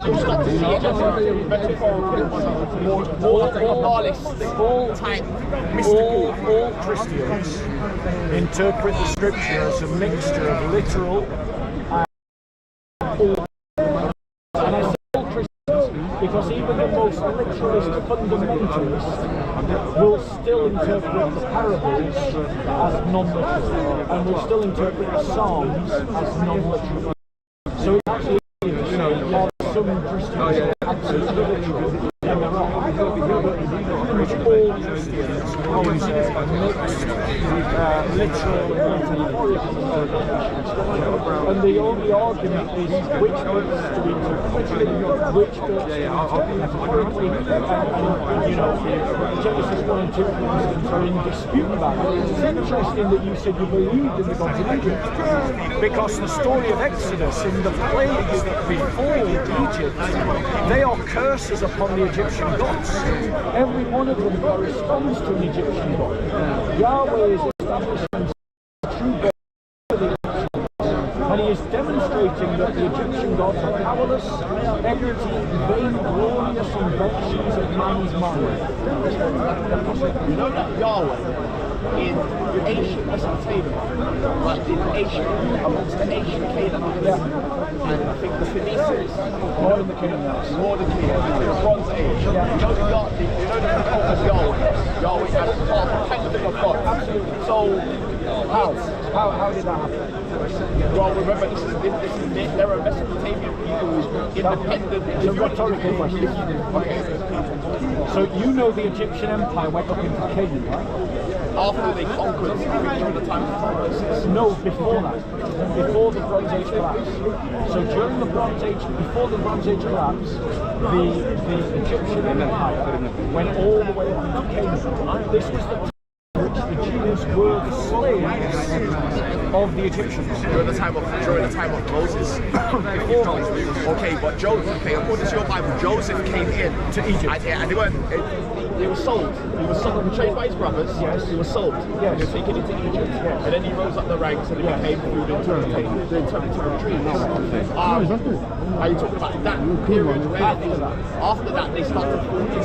All Christians interpret the scripture as a mixture of literal and I say all Christians because even the most literalist fundamentalists will still interpret the parables as non-literal and will still interpret the Psalms as non-literal. So it's actually easy to say, are some Christians absolutely literal? And there are. Pretty much all Christians always a mixed literal and metaphorical. And the only argument is which bits to interpret, which bits metaphorically, and you know, Genesis 1 and 2 for instance are in dispute about it. It's interesting that you said you believed in the gods of Egypt, because the story of Exodus and the plagues that befall Egypt, they are curses upon the Egyptian gods. Every one of them corresponds to an Egyptian god. Yahweh is establishing true God for the Egyptians, and he is demonstrating that the Egyptian gods are powerless, empty, vain-glorious inventions of man's mind. You know that Yahweh in ancient Mesopotamia, like in ancient, amongst the ancient Canaanites, and I think the Phoenicians, More than the Canaanites. more than the Bronze Age. You know the cult of Yahweh. Yahweh as part of the kingdom of God. Absolutely. So How did that happen? well, remember there are Mesopotamian people independent. It's a rhetorical question. Okay. So you know the Egyptian Empire went up into Canaan, right? After they conquered during the time of Moses. No, before that. Before the Bronze Age collapse. So during the Bronze Age, before the Bronze Age collapse, the Egyptian Empire went all the way up into Canaan. This was the time in which the Jews were the slaves of the Egyptians. During the time of Moses. Okay, but Joseph, according to your Bible, Joseph came in To Egypt. and they weren't. He was sold. He was sold, betrayed by his brothers. Yes. He was sold. Yes. He was taken into Egypt. Yes. And then he rose up the ranks and he became through the interpreter of dreams. Are you talking about that period where after that they started to fall into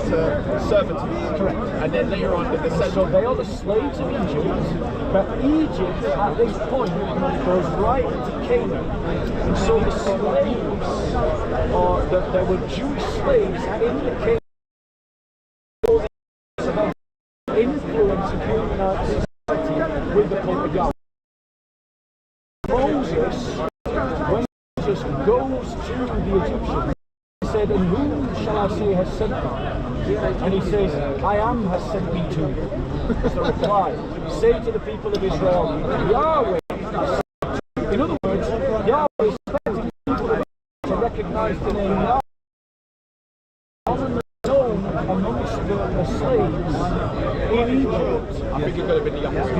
servitude? Correct. And then later on the So descendants. they are the slaves of Egypt, but Egypt at this point goes right into Canaan. And so the slaves, or there were Jewish slaves in the Canaan, influence of human society with the cult of Yahweh. Moses, when Moses goes to the Egyptians, he said, "And whom shall I say has sent me?" And he says, "I am has sent me to you." As the reply, say to the people of Israel, Yahweh has sent you. In other words, Yahweh is expecting people to recognize the name Yahweh. Known amongst the slaves in Egypt. I think it could have been the opposite.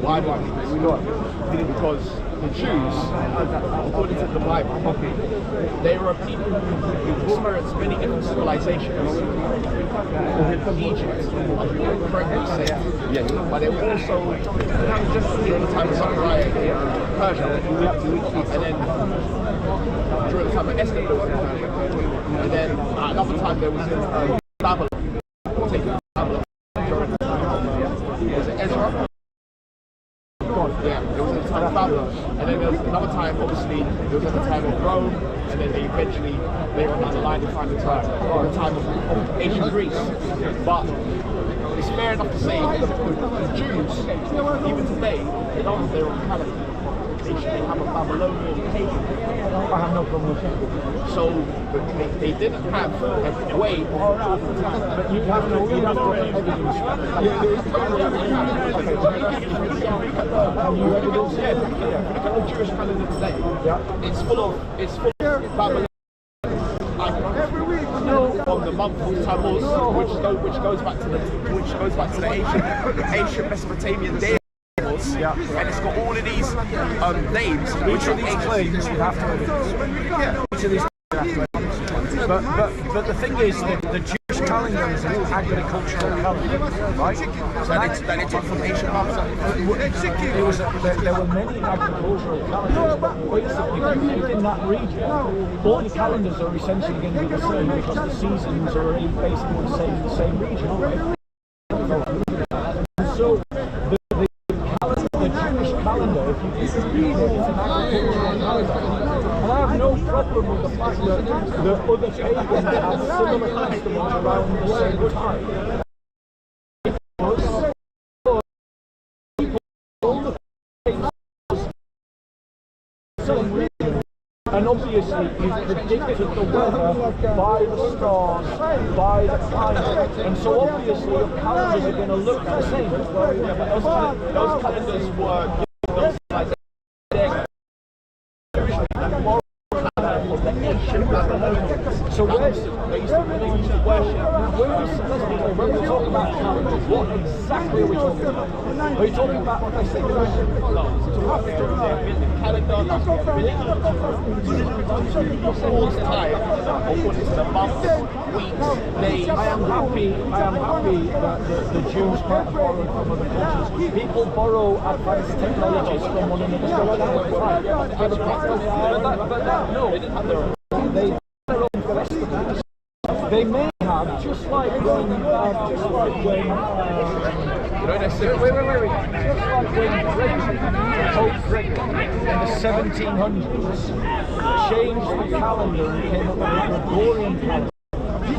Why don't we know? Because the Jews, according to the Bible, they were a people who experienced many different civilizations. Egypt, as you correctly said, but they were also during the time of Zechariah, Persia, and then during the time of Esther, and then another time there was in Babylon, taking Babylon. Was it Ezra? Yeah, it was at the time of Babylon. And then there was another time, obviously, it was at the time of Rome, and then they eventually, later on down the line, they find the time of ancient Greece. But it's fair enough to say that the Jews, even today, they don't have their own calendar. They have a Babylonian pagan. I have no problem with that. So they didn't have a way of time. But you have to evidence. Can you evidence? Yeah, if you look at the Jewish calendar today, it's full of Babylon. On the month of Tammuz, which goes back to the ancient Mesopotamian days. And it's got all of these names. Each of these claims you have to evidence. Yeah. Each of these you have to evidence. But the thing is that the Jewish calendar is an agricultural calendar, right? So that they took from ancient There were many agricultural calendars, but basically, if you lived in that region, all the calendars are essentially going to be the same because the seasons are in basically the same region, right? And so the Jewish calendar, if you read it, it's an agricultural calendar. And I have no problem with the fact that the other pagans have similar festivals around the same time. And obviously you've predicted the weather by the stars, by the climate, and so obviously your calendars are going to look the same. Yeah, but those calendars were those like so where's they used to worship? When we talk about calendars, what exactly are we talking about? Are you talking about festivals? No. all the time, or put it to the months, weeks, days. I am happy that the Jews can't borrow from other cultures. People borrow advanced technologies from one another. No, they didn't have their own. They have their own festivals. They may have, just like when Pope Gregory in the 1700s changed the calendar and came up with the Gregorian calendar.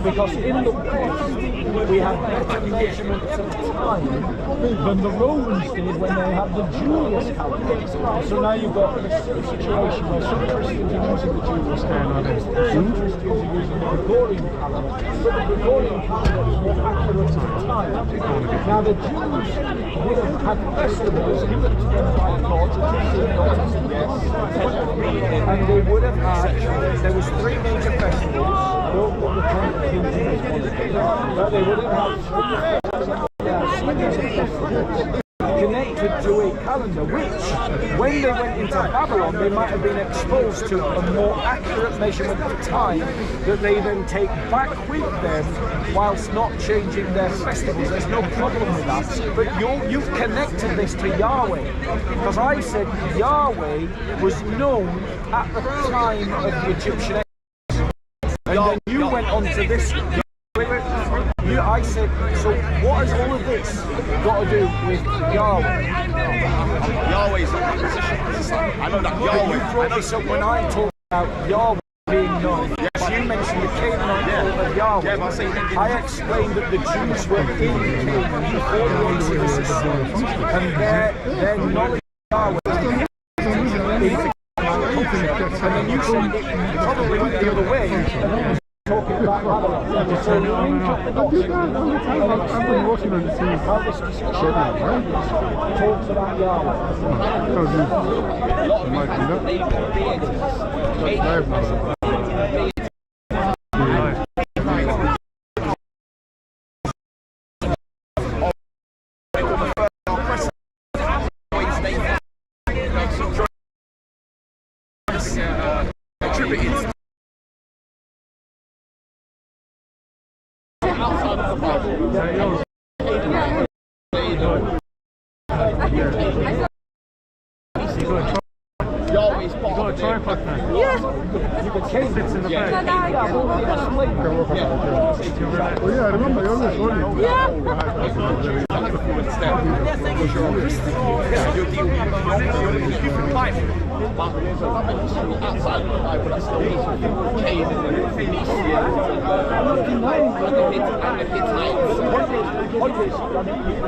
Because in the West, we have better measurements of time than the Romans did when they had the Julius calendar. So now you've got a situation where some Christians are using the Julius calendar, some Christians are using the Gregorian calendar, but the Gregorian calendar is more accurate to the time. Now the Jews would have had festivals given to them by God, which you see in the Old Testament, and they would have had, there was 3 major festivals, but they would have had 3 festivals connected to a calendar, which, when they went into Babylon, they might have been exposed to a more accurate measurement of time that they then take back with them whilst not changing their festivals. There's no problem with that. But you've connected this to Yahweh, because I said Yahweh was known at the time of the Egyptian exodus. And then you went on to this. I said, so what has all of this got to do with Yahweh? Yahweh's not in position. I know that Yahweh. You brought this up when I talked about Yahweh being known. Yes. You mentioned the Canaanite name of Yahweh. Yeah, but I explained that the Jews were in Canaan before the Exodus, and their knowledge of Yahweh is and then you said it probably went the other way. Talking about Babylon. So link up the dots and explain how this discussion talks about Yahweh. Yahweh's part of it. Yeah. You could change it in the back. Oh yeah, I remember you always told me. Yeah. But there's another history outside of the Bible that still needs to be Canaan and Phoenicia and the Hittites.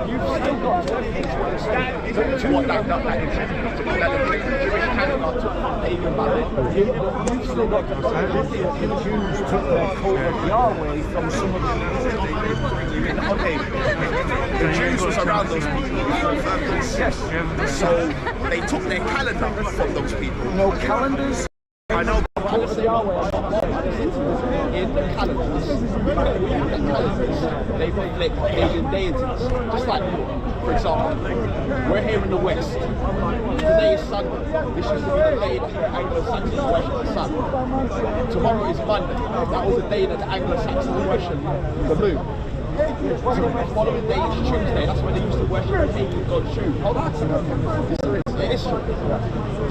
You've still got to What that the Jewish calendar took from pagan Babylon. You've still got to the Jews took their cult of Yahweh from some of the Okay, the Jews was around those people. yes. So they took their calendar from those people. No calendars. I know. Cult of Yahweh. deities in the calendars, they reflect pagan deities. Just like, for example, we're here in the West. Today is Sunday. This used to be the day that the Anglo-Saxons worship the sun. Tomorrow is Monday. That was the day that the Anglo-Saxons worship the moon. So the following day is Tuesday. That's when they used to worship the pagan god Shu. Hold on. It is true.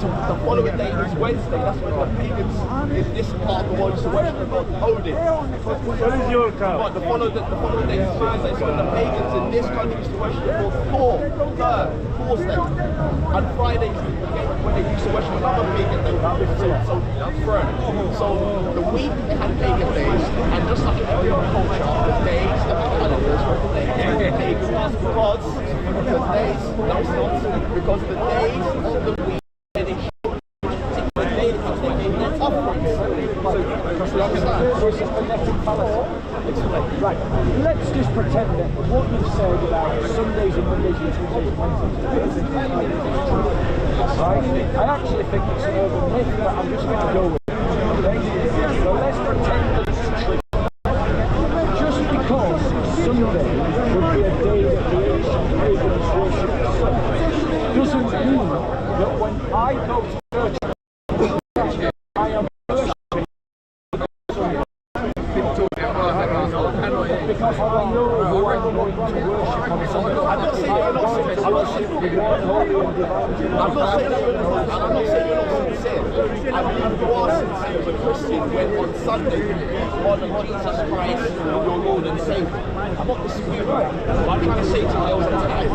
So the following day is Wednesday. That's when the pagans in this part of the world used to worship the god Odin. What is your count? The following day is Thursday. So when the pagans in this country used to worship the god Thor, Thor's day. And Friday is when they used to worship another pagan day. So the week they had pagan days, and just like in every other culture, the days and the calendars reflect pagan gods. The days, no, it's not, because the days of the week they show the day that they gave their offerings. So you understand? Right, let's just pretend that what you've said about Sundays and Mondays and Tuesdays and Wednesdays is right? I actually think it's an urban myth, but I'm just going to go with it. Okay? So let's pretend that it's true. Just because Sunday would be a day that the ancient pagans worship the sun doesn't mean that when I go to church, I am worshipping because I know who I'm going to worship on Sunday. I'm not saying you're not sincere. I believe you are sincere as a Christian when on Sunday you honor Jesus Christ, your Lord and Savior. I'm not disputing that. But I'm trying to say to you tonight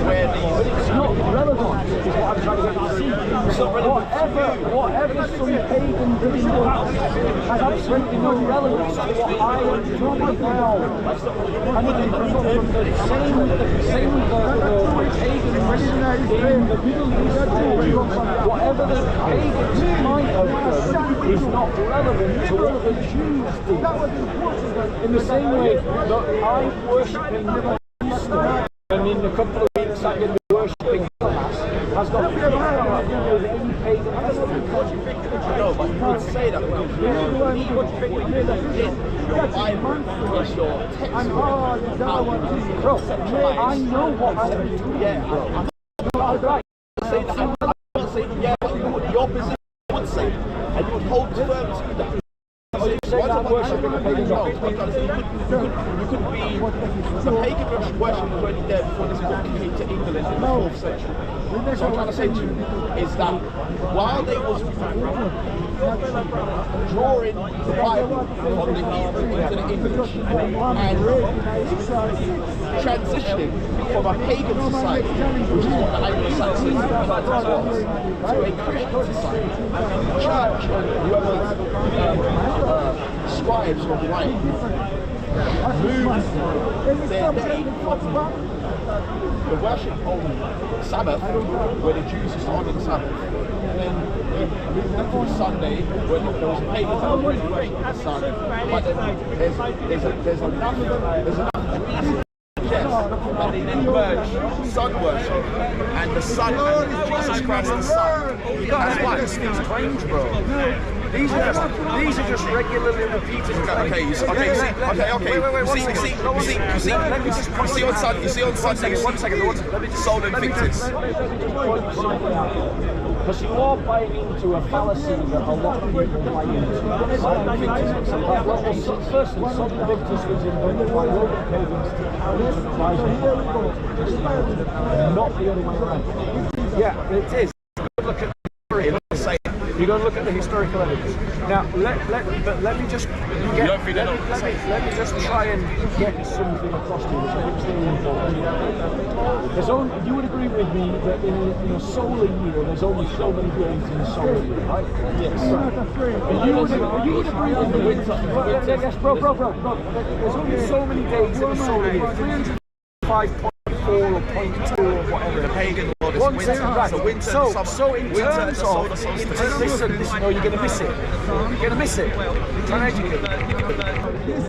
where these... It's not relevant, is what I'm trying to get you to see. It's not relevant. Whatever some pagan ritual has absolutely no relevance to what I am doing now. And it comes from the same pagans in the Middle East, whatever the pagans might have done is not relevant to what the Jews do. In the same way that I'm worshipping Easter, and in a couple of weeks I'm going to be worshipping Hamas, has got nothing to do with any pagan festival. No, but you would say that because you believe what you did. Your Bible is your textbook. Bro, I know what I'm doing. Yeah, I'm not saying that. I'm not saying yeah, but your position would say that, and you would hold firm to that. You say that I'm worshipping a pagan god. You could be the pagan worship was already there before this book came to England in the 4th century. So what I'm trying to say to you is that while they was drawing the Bible from the Hebrew into the English and transitioning from a pagan society, which is what the Anglo-Saxons was, to a Christian society, the church, whoever scribes or writing, moved their day from the worship on Sabbath, where the Jews used to honor the Sabbath, and then moved it to Sunday, when there was a pagan celebration worship of the sun. But then there's enough that they then merge sun worship and the sun and Jesus Christ the Son. That's why This thing's strange, bro. These are just regularly repeated. Okay. You see on Sunday. One second. Soul Invictus. Because you are buying into a fallacy that a lot of people buy into. Firstly, Soul Invictus was invented by Roman pagans to counter not the other way around. Yeah, it is. Look at you're going to look at the historical evidence. Now, let me just let me just try and get something across to you, which I think is really important. You would agree with me that in a solar year, there's only so many days in a solar year, right? Yes. Right. You would agree with me. Yes, bro. There's only so many days in a solar year. 305.4 or 0.2 or whatever. The pagan world is winter. Right. So winter, summer. So in terms of, listen, no, you're going to miss it. You're going to miss it. I'm trying to educate you.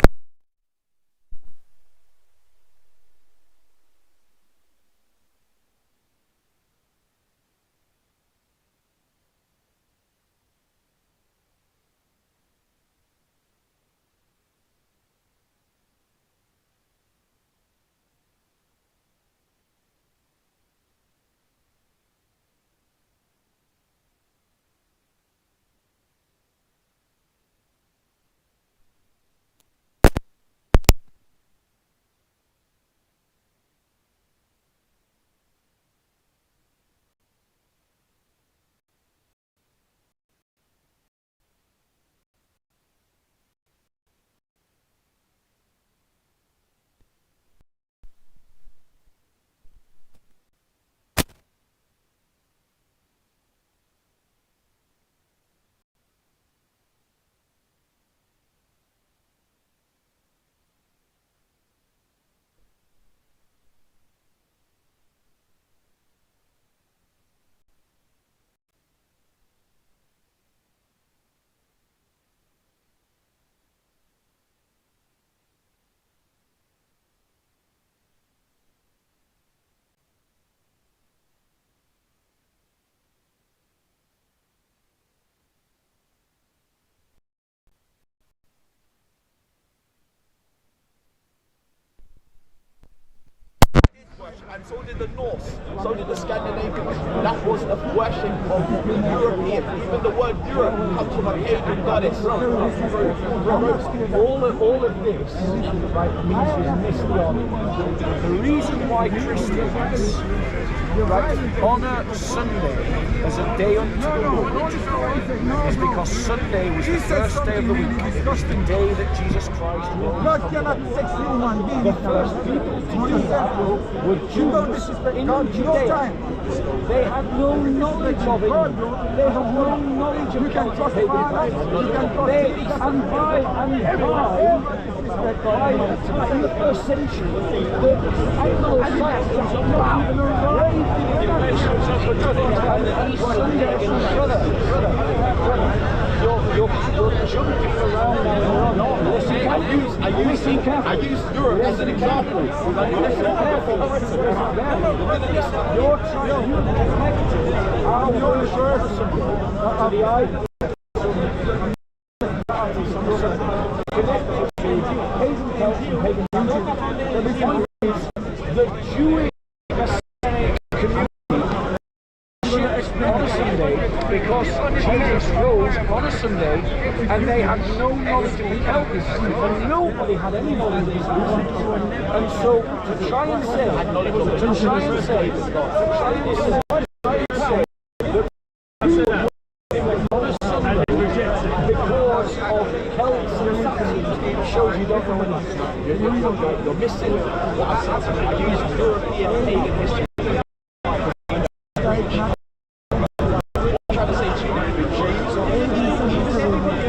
and so did the Norse, so did the Scandinavians. That was the worship of European. Even the word Europe comes from a pagan goddess. All of this, right, means you've missed the argument. The reason why Christians, right, honour Sunday as a day unto the Lord is because Sunday was the first day of the week. It was the day that Jesus Christ rose from the dead. The first people to do that were Jews in Judea. They had no knowledge of it. They had no knowledge of Celtic pagan in the first century, the Anglo-Saxons were not even around. You're jumping around now. Listen, I use Europe as an example. Listen careful. You're trying to connect our worship to the idea. Connected to pagan culture, pagan music. The point is, the Jewish Messianic community on a Sunday because Jesus rose on a Sunday, and they had no knowledge of the Celtics, and nobody had any knowledge of these music. And so to try and say that because of Celts and Saxons, it shows you don't know anything. You're missing what I said. I used European pagan history.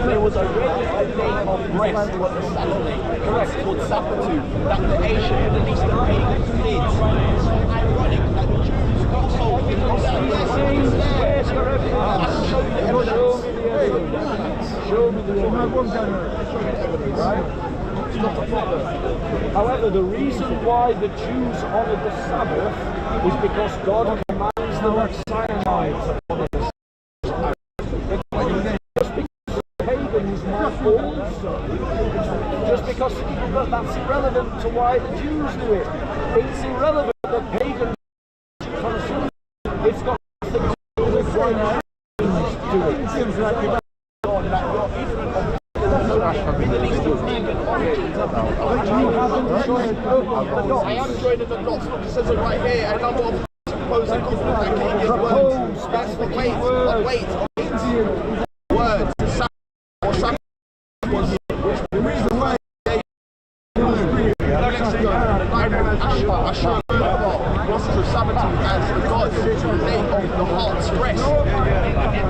There was a regular day of rest on the Saturday, correct, called Sabbath, that the Asian Middle Eastern pagans did. It's ironic that the Jews also did that. Where's your evidence? Show me the evidence. Right? It's not a problem. However, the reason why the Jews honoured the Sabbath is because God commands them at Sinai to honour the Sabbath. Just because that's irrelevant to why the Jews do it. It's irrelevant that pagans it's got nothing to do with why the Jews do it. It seems like you're ignorant of Middle Eastern pagan origins. I am joining the dots. Look, it says it right here. And I'm proposing conflict words. That's the wait. Words. Ashur was to Sabbath as the god, day of the heart's rest.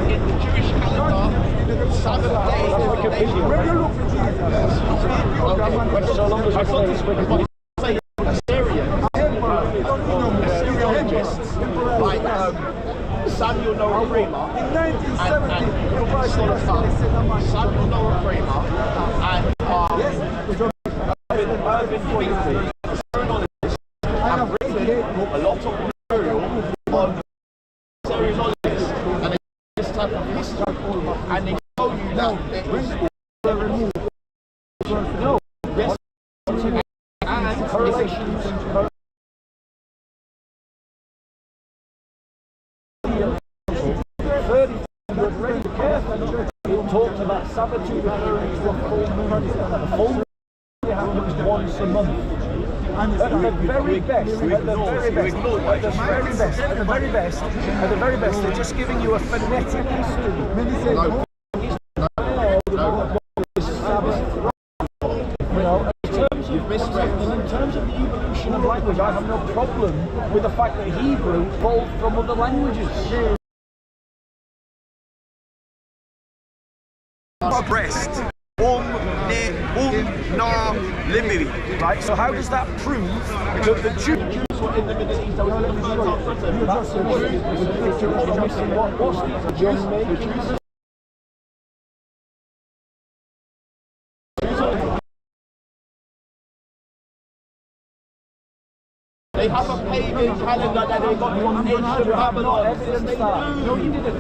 In the Jewish calendar, Sabbath day is the day of rest. I thought this was say Assyriologists like Samuel Noah Kramer and Samuel Noah Kramer and Irvin Winfrey. Have written a lot of material on Assyriologists and this type of history, and they show you that there is no yes and correlations. It talked about Sabbath referring to a full moon. A full moon happens once a month. At the very best, they're just giving you a phonetic history. In terms of the evolution of language, I have no problem with the fact that Hebrew evolved from other languages. Rest. Right, so how does that prove that the Jews were in the Middle East? They have a pagan calendar that they got from ancient Babylon. No, you didn't. The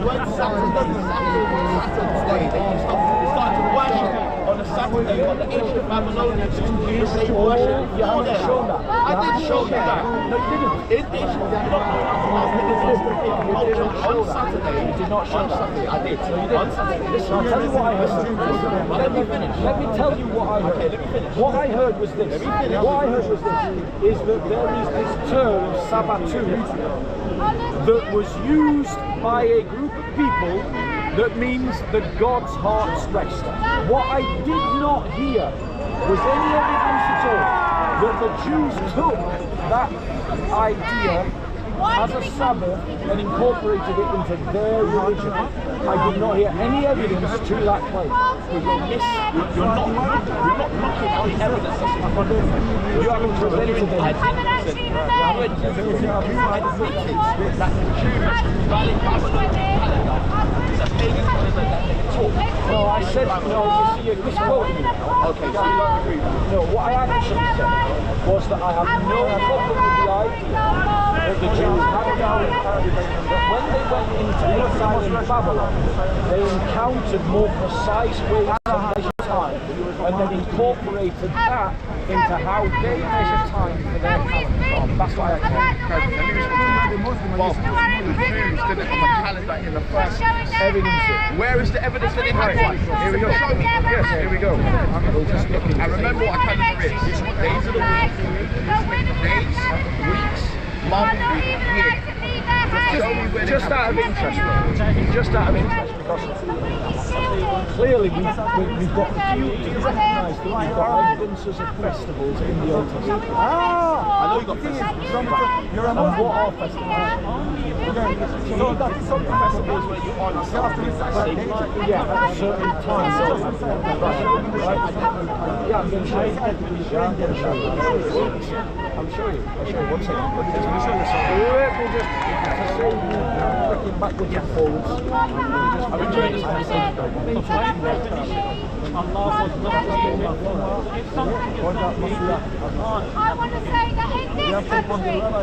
word Saturn doesn't Saturn's Day. They started to worship on a Saturday. you got the ancient Babylonians who say worship. You haven't shown that. I did show you that. No, you didn't. In ancient, you don't know on Saturday. You did not show that. Saturday, I did. No, you didn't. On Saturday. Listen, I'll tell you what I heard. Let me finish. Let me tell you what I heard. Okay, let me finish. What I heard was this. What I heard was this. Is that there is this term, Sabbatu, that was used by a group of people that means that God's heart stretched. What I did not hear was any evidence at all that the Jews took that idea as a Sabbath and incorporated it into their religion. I did not hear any evidence to that claim. You're not looking at the evidence that's in front of you. You haven't presented the evidence. You admitted that the Jewish valid calendar is a pagan calendar that they taught. No, I said, no, you see, you're misquoting me. Okay, so you don't agree with that. No, what I actually said was that I have no problem with the idea that the Jews had a calendar, that when they went into exile in Babylon, they encountered more precise ways to measure time, and then incorporated that into how they measure time for their calendar. That's why I came. Bob, the Jews didn't have a calendar in the first place. Evidence. Where is the evidence that they had one? Here we go. Show me. Yes, here we go. And remember what a calendar is. It's days of the week, days, weeks, months, years. Just out of interest, because clearly we've got do you recognise that we've got evidences of festivals in the Old Testament? I know you got festivals. You're and what are festivals? So that's some festivals where you honor something that same time. Yeah, at a certain time. Right. Yeah, I'm going to show you. Yeah, I'm going to show you. I'll show you. One second. Let me just save you looking backwards and forwards. I'm enjoying this conversation. I want to say that in this country, that's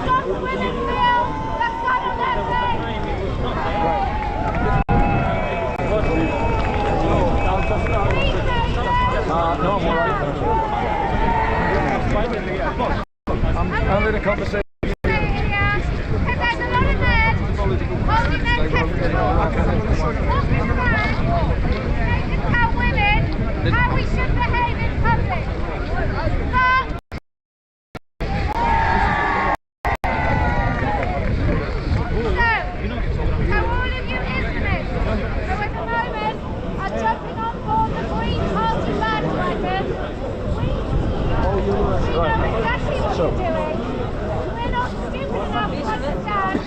not the William Hill, that's not a no, I'm alright. I'm having a conversation. How we should behave in public. So all of you Islamists who at the moment are jumping on board the Green Party bandwagon, we know exactly what you're doing. We're not stupid enough to understand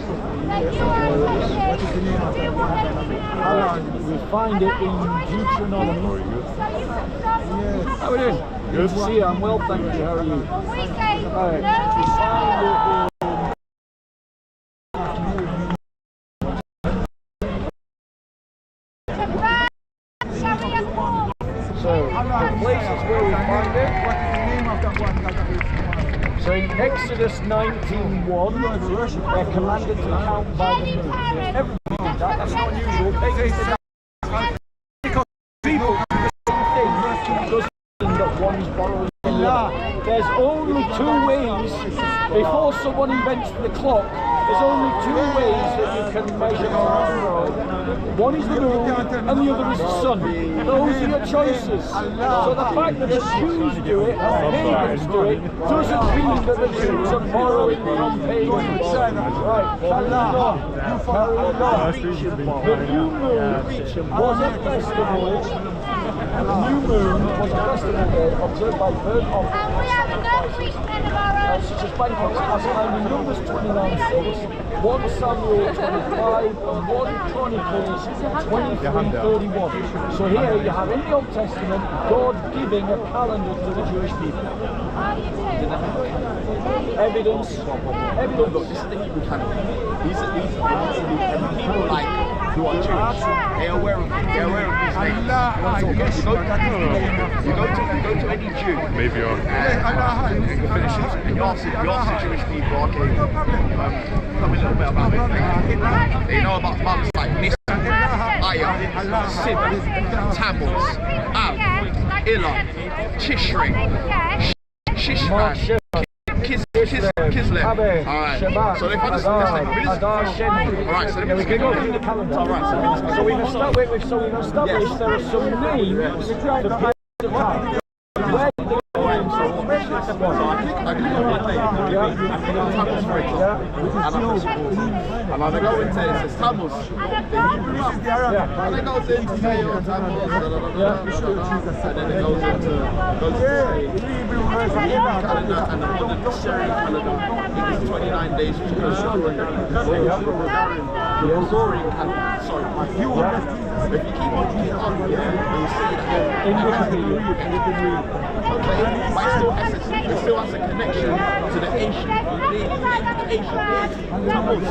that you are attempting to do what they do now. We find it in Deuteronomy. How are you doing? Good to see you. I'm well, thank you. How are you? We say Alright. no. We find it So, the places where we find it. So in Exodus 19:1, they're commanded to count by the moon. Everybody did that. That's not unusual. Because people do the same thing. Doesn't mean that one's borrowing the other. There's only two ways, before someone invents the clock, there's only two ways that you can measure time. One is the moon and the other is the sun. Those are your choices. So the fact that the Jews do it and pagans do it doesn't mean that the Jews are borrowing from pagans. Right, carry on. The new moon was a festival. The new moon was a festival day observed by bird offerings. And we have enough policemen of our own. Such as banquets, as found in Numbers 29:6, 1 Samuel 25, and 1 Chronicles 23:31. So here you have in the Old Testament God giving a calendar to the Jewish people. Oh, you do? Evidence. Look, this is the Hebrew calendar. These are people like who are Jewish. They're aware of these names. You go to any Jew. Maybe you're. And you ask the Jewish people, okay, tell me a little bit about it. They know about months like Nisan, Gaya, Siva, Tammuz, Av, Ilan, Tishri, Shishvan, Kislev. Alright, so if I just Adar, alright, so we can go through the calendar. So we've established there are some names for periods of time. Where did they go in? And I go into it, it says Tammuz. And it goes into Mayo, Tammuz, and then it goes into calendar, and the Syrian calendar is 29 days, which goes through the Gregorian calendar. Sorry, if you keep on, you'll see that it still has a connection to the ancient Tammuz.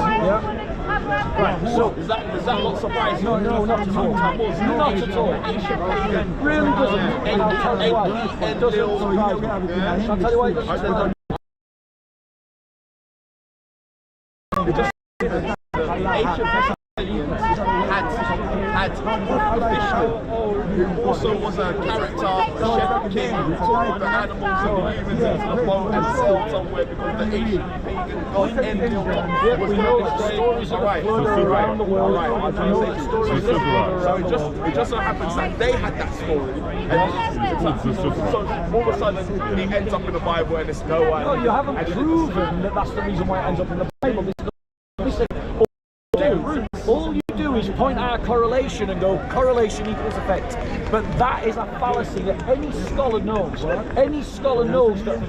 Right, so does that not surprise you? No, not at all. Not at all. Ancient pagan. Really doesn't. And I'll tell you why. It doesn't surprise me. I'll tell you why it doesn't surprise me. Ancient had Vishnu, who also was a character, a shepherd king, who took the animals and the humans into the boat and sailed somewhere because the ancient pagan god Enlil was We know that stories are around the world. So it just so happens that they had that story. So all of a sudden it ends up in the Bible and it's Noah. No, you haven't proven that that's the reason why it ends up in the Bible. Listen, all you do is point out a correlation and go, correlation equals effect. But that is a fallacy that any scholar knows. Any scholar knows that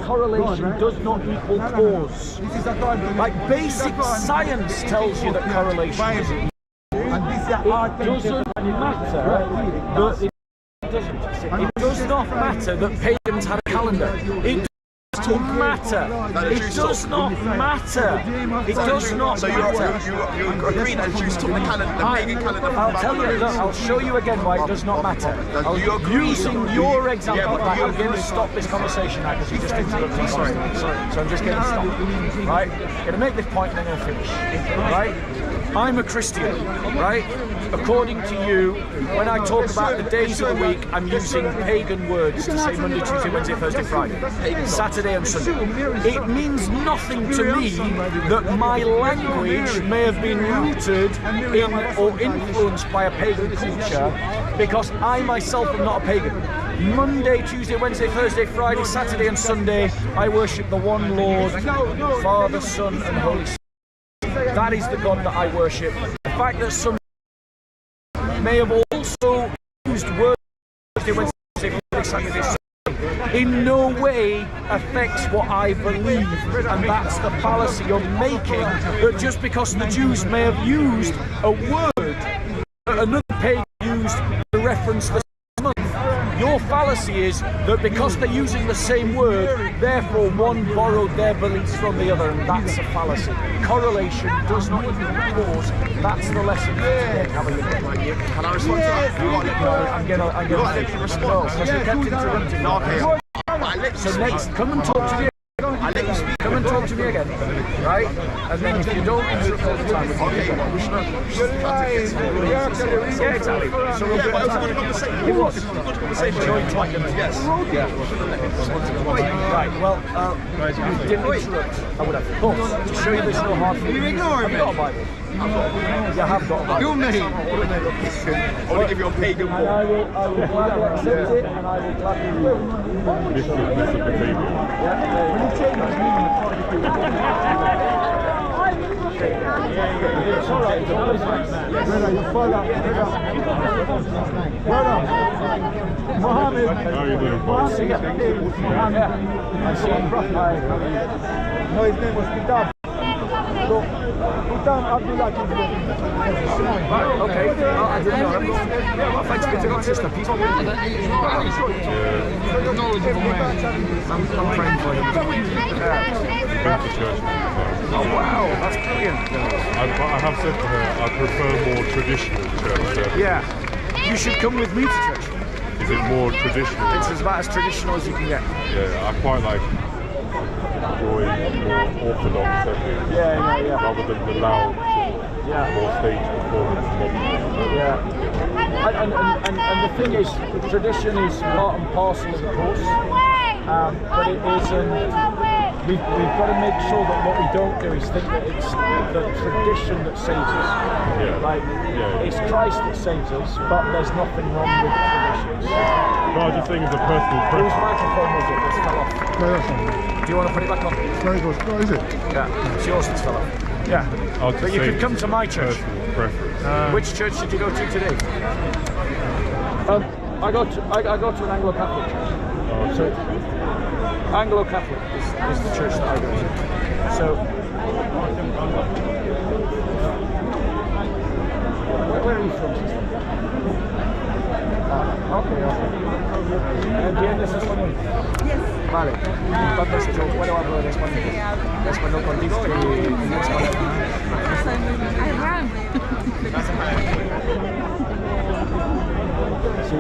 correlation does not equal cause. Like basic science tells you that correlation isn't. It does not matter that pagans had a calendar. It doesn't matter. It does not matter. It does not So you agree that Jews took the calendar, the pagan calendar from I'll tell you, I'll show you again why it does not matter. Using your example, I'm going to stop this conversation now because you just interrupted me. Sorry. So I'm just going to stop. Right? I'm going to make this point and then I'm going to finish. Right? I'm a Christian, right? According to you, when I talk about the days of the week, I'm using pagan words to say Monday, Tuesday, Wednesday, Thursday, Friday, Saturday and Sunday. It means nothing to me that my language may have been rooted in or influenced by a pagan culture because I myself am not a pagan. Monday, Tuesday, Wednesday, Thursday, Friday, Saturday and Sunday, I worship the one Lord, Father, Son and Holy Spirit. That is the God that I worship. The fact that some may have also used words in no way affects what I believe, and that's the fallacy you're making, that just because the Jews may have used a word that another pagan used to reference the month. Your fallacy is that because they're using the same word, therefore one borrowed their beliefs from the other, and that's a fallacy. Correlation does not equal cause. That's the lesson. Can I respond to that? I'm gonna let you respond because you kept interrupting me. Okay. So next, come and talk to me. Come and talk to me again, right? And then if you don't interrupt all the time, yeah, exactly. So we'll get it was. I enjoyed talking. Yes. Yeah. Right. Well, you didn't interrupt. I would have. Of course, to show you there's no hard feelings. You ignore me. I've got a Bible. You have got a Bible. You me. I want to give you a pagan war. And I will gladly accept it, and I will gladly do it. It's all right. It's always like that. Brother, you follow. Brother, Mohammed. How are you doing, boss? I see him. No, his name was Kitab. So, Kitab Abdullah. Right, okay. I didn't know. Well, thanks for getting on sister. He's not really I'm praying for him. Oh wow, that's brilliant. I have said to her, I prefer more traditional church. Yeah. You should come with me to church. Is it more traditional? It's about as traditional as you can get. Yeah, I quite like enjoying more orthodox setting Yeah. rather than the loud sort of more stage performance. Yeah. And the thing is, tradition is part and parcel of the course, but it isn't. We've got to make sure that what we don't do is think that it's the tradition that saves us. Yeah. Like, it's Christ that saves us, but there's nothing wrong with traditions. No, I just think it's a personal Whose preference. microphone was it that's fell off? No, that's not. Do you want to put it back on? Very good. What is it? Yeah, it's yours that's fell off. Yeah, I'll just but you say could come to my church. personal preference. Which church did you go to today? I go to an Anglo-Catholic church. So Anglo-Catholic is the church that I go to. So where are you from, sister? Okay. ¿Entiendes español? Vale. Entonces yo puedo hablar español contigo y en español. Sí.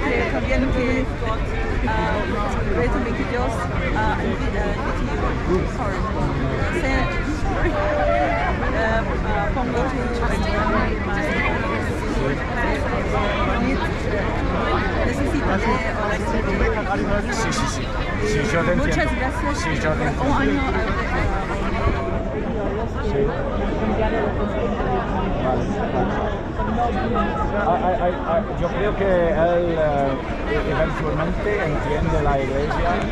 Que también que reto que Dios pongo Sí, yo te entiendo. Muchas gracias. Sí, yo te entiendo. Un año. Sí. Yo creo que él eventualmente entiende la iglesia, él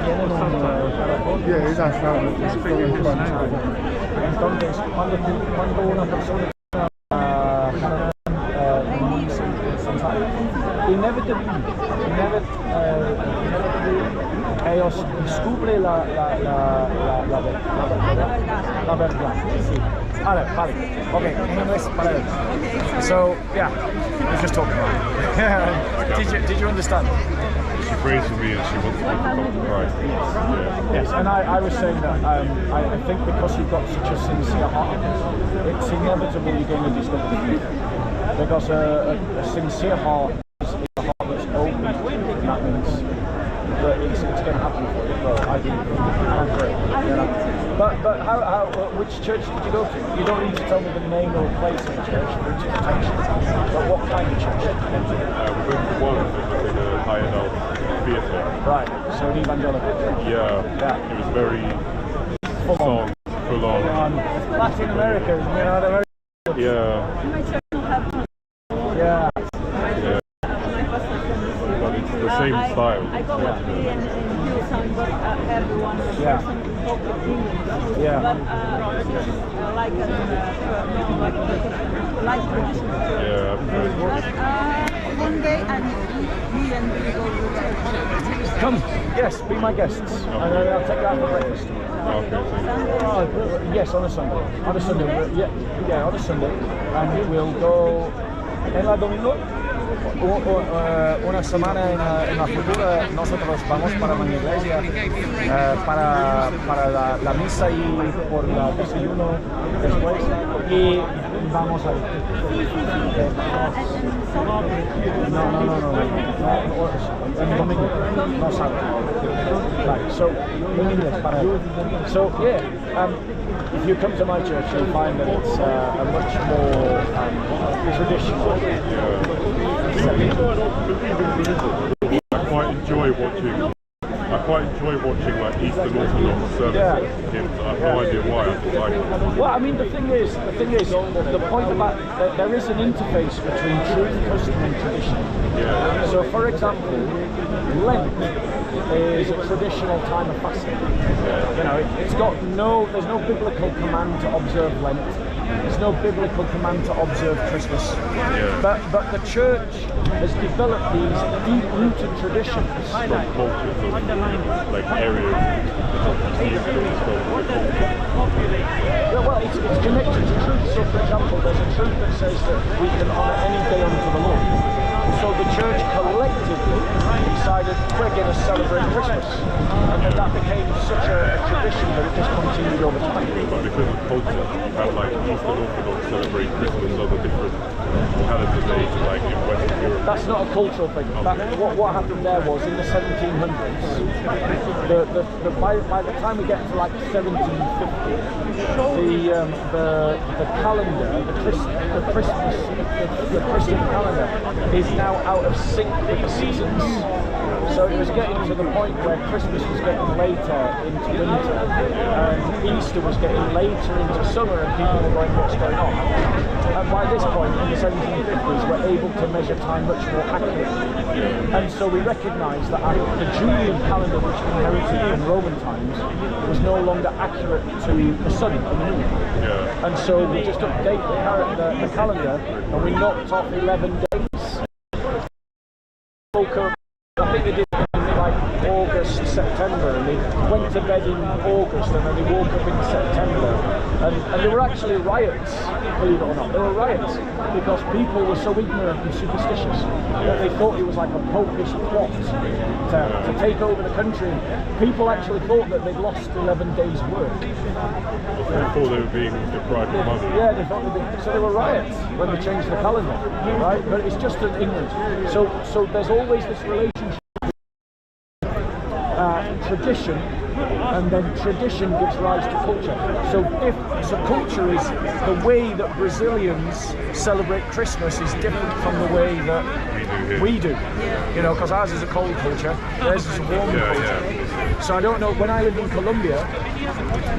tiene un corazón. Yeah, he's asked that. Entonces, cuando una persona inevitablemente ellos descubren la verdad. Sí. Vale. Okay, in English, para él. So, yeah, we're just talking about it. Did you understand? She prays for me and she wants me to come to Christ. Yes, and I was saying that I think because you've got such a sincere heart, it's inevitable you're going to discover the truth. Because a sincere heart is a heart that's open, and that means that it's going to happen for you. Well, I do. I'm great. But which church did you go to? You don't need to tell me the name or place of the church, which is attention. But what kind of church? We went to one that was in a high-end theatre. Right, so an evangelical church. Yeah. It was very full on. Latin America, you know, they're very... Yeah. But it's the same style. I go with me and Hillsong, but everyone person talk English. Yeah. But like tradition. Yeah. But one day me and we go to church. Come, yes, be my guests. And I'll take you out for breakfast. Yes, on a Sunday. On a Sunday. Yeah, on a Sunday. And we'll go en la domingo. Una semana en la futura nosotros vamos para la iglesia para la misa y por el desayuno después y vamos a no domingo no sábado. Right, so in English para so yeah if you come to my church you'll find that it's a much more traditional. I quite enjoy watching like Eastern Orthodox services. Hymns. I have no idea why. I just like it. Well, I mean, the thing is, the point about there is an interface between truth, custom, and tradition. Yeah. So, for example, Lent is a traditional time of fasting. You know, there's no biblical command to observe Lent. There's no biblical command to observe Christmas. Yeah. But the church has developed these deep-rooted traditions. From cultures of like areas. Yeah, well, it's connected to truth. So, for example, there's a truth that says that we can honour any day unto the Lord. So the church collectively decided we're going to celebrate Christmas, and then that became such a tradition that it just continued over time. But because of culture, you have like Eastern Orthodox celebrate Christmas, other different calendars say, like in Western Europe? That's not a cultural thing. What happened there was in the 1700s, by the time we get to like 1750, the calendar, the Christian calendar, is now out of sync with the seasons. So it was getting to the point where Christmas was getting later into winter, and Easter was getting later into summer, and people were going, what's going on? And by this point, in the 1750s, we're able to measure time much more accurately. And so we recognised that the Julian calendar, which we inherited in Roman times, was no longer accurate to the sun and the moon. Yeah. And so we just update the calendar, and we knocked off 11 days. I think they did in like August, September, and they went to bed in August and then they woke up in September. And there were actually riots, believe it or not. There were riots because people were so ignorant and superstitious that they thought it was like a popish plot to take over the country. People actually thought that they'd lost 11 days' work. They thought they were being deprived of money. Yeah, they thought so there were riots when they changed the calendar, right? But it's just an ignorance. So there's always this relationship. Tradition, and then tradition gives rise to culture. So culture is the way that Brazilians celebrate Christmas is different from the way that we do. You know, because ours is a cold culture, theirs is a warm culture. Yeah. So I don't know, when I lived in Colombia,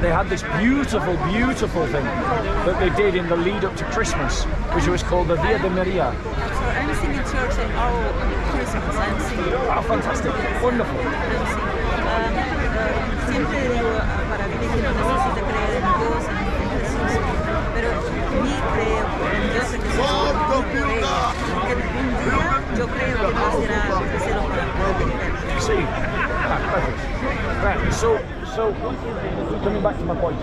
they had this beautiful, beautiful thing that they did in the lead up to Christmas, which was called the Via de Maria. So I'm singing church and all Christmas, I'm singing. Oh, fantastic, wonderful. Siempre digo para mí que no necesita creer en Dios, en Jesús, pero mi creo en Dios, en Jesús, que un día yo creo que va a ser algo que se lo va a See, perfect. Right, so coming back to my point.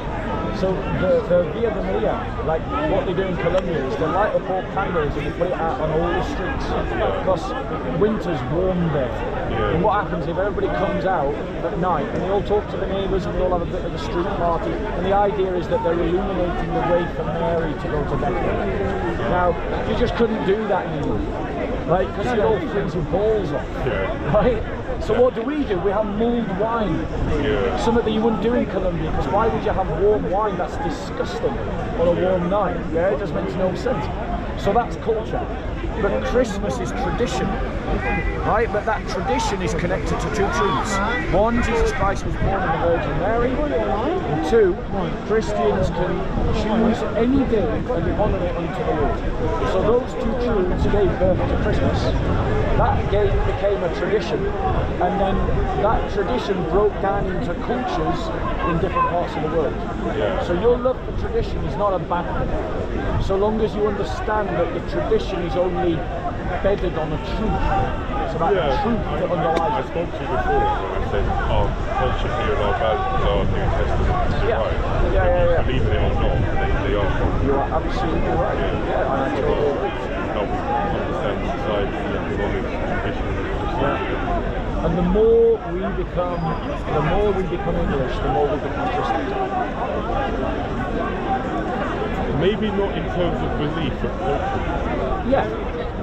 So the Via de Maria, like what they do in Colombia is they light up all candles and they put it out on all the streets because winter's warm there. Yeah. And what happens if everybody comes out at night and they all talk to the neighbours and they all have a bit of a street party, and the idea is that they're illuminating the way for Mary to go to Bethlehem. Now, you just couldn't do that anymore, right? Because you'd all freeze your balls off, right? So what do? We have mulled wine. Yeah. Something that you wouldn't do in Colombia, because why would you have warm wine? That's disgusting on a warm night. Yeah, it just makes no sense. So that's culture. But Christmas is tradition, right? But that tradition is connected to two truths. One, Jesus Christ was born in the Virgin Mary. And two, Christians can choose any day and honour it unto the Lord. So those two truths gave birth to Christmas. That became a tradition, and then that tradition broke down into cultures in different parts of the world. Yeah. So your love for tradition is not a bad thing, so long as you understand that the tradition is only bedded on a truth. It's about the truth that underlies I it. spoke to you before when I said our culture here and our values are New Testament. You're right. Yeah. Believe it or not, they are from. You are absolutely right. Yeah, and I totally agree. How we understand society, economic conditions. And the more we become English, the more we become Christian. Maybe not in terms of belief, but culture. Yeah,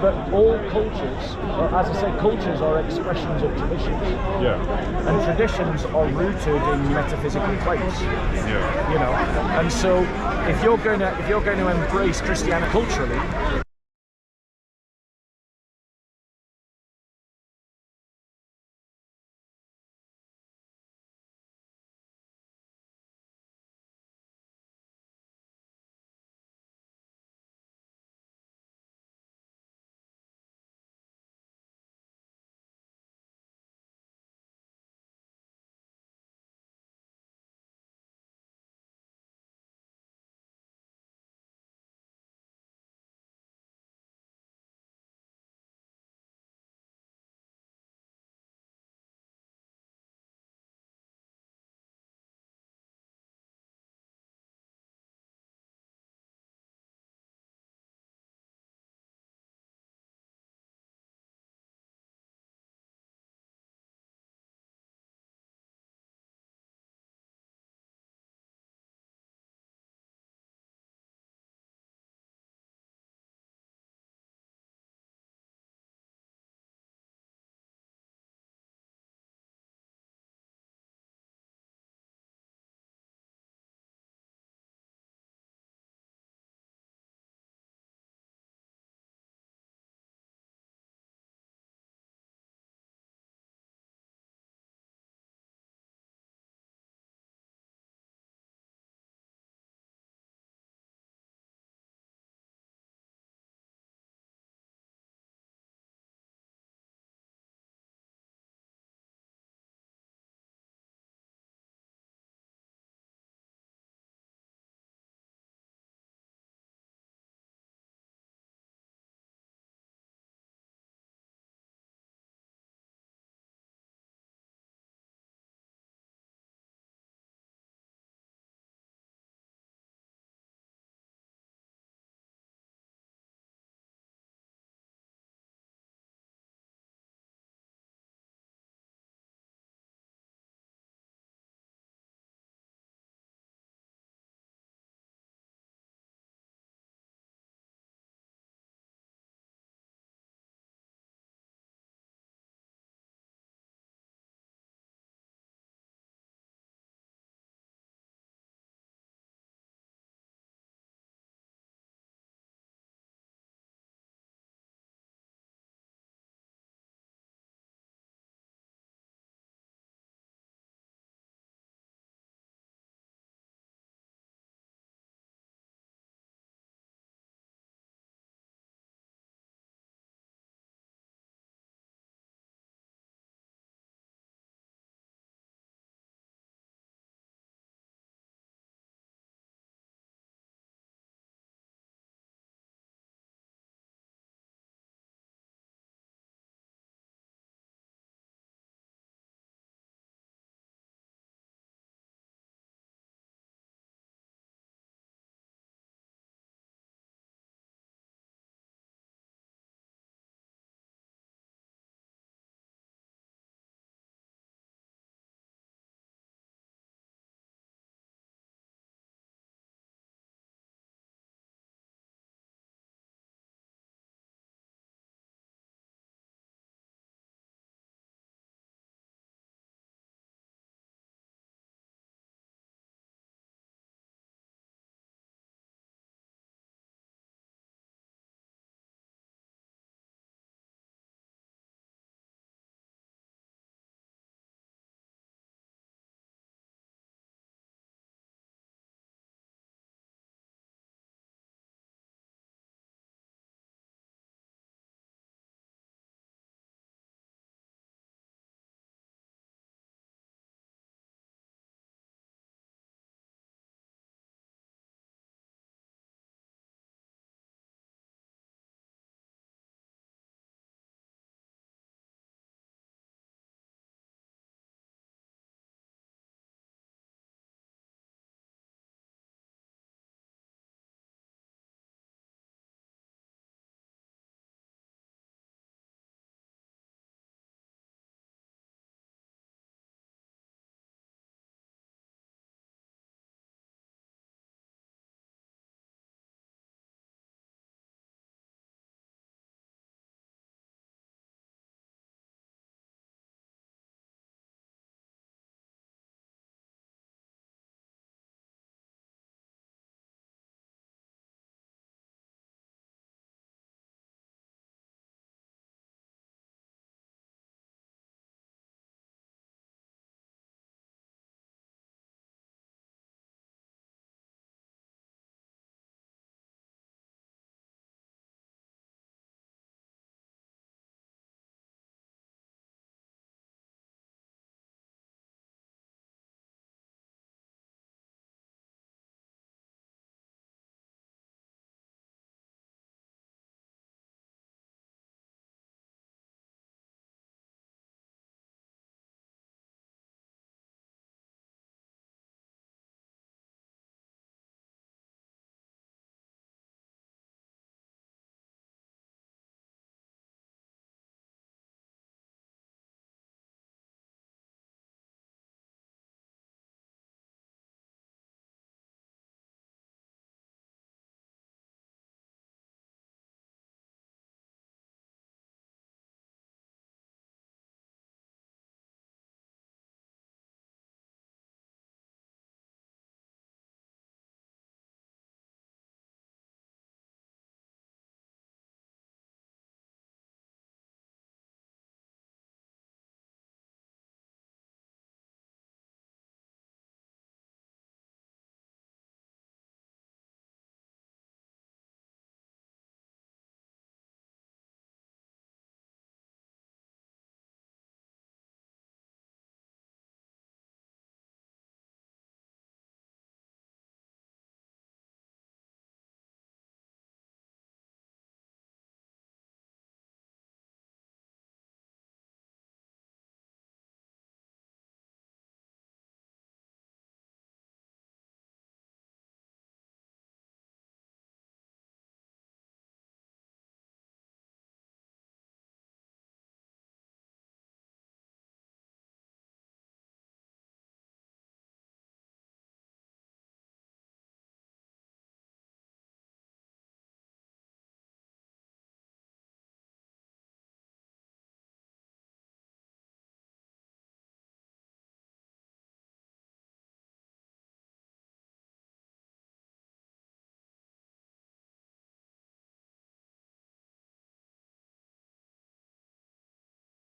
but all cultures, as I said, cultures are expressions of traditions. Yeah. And traditions are rooted in metaphysical claims. Yeah. You know, and so if you're going to embrace Christianity culturally,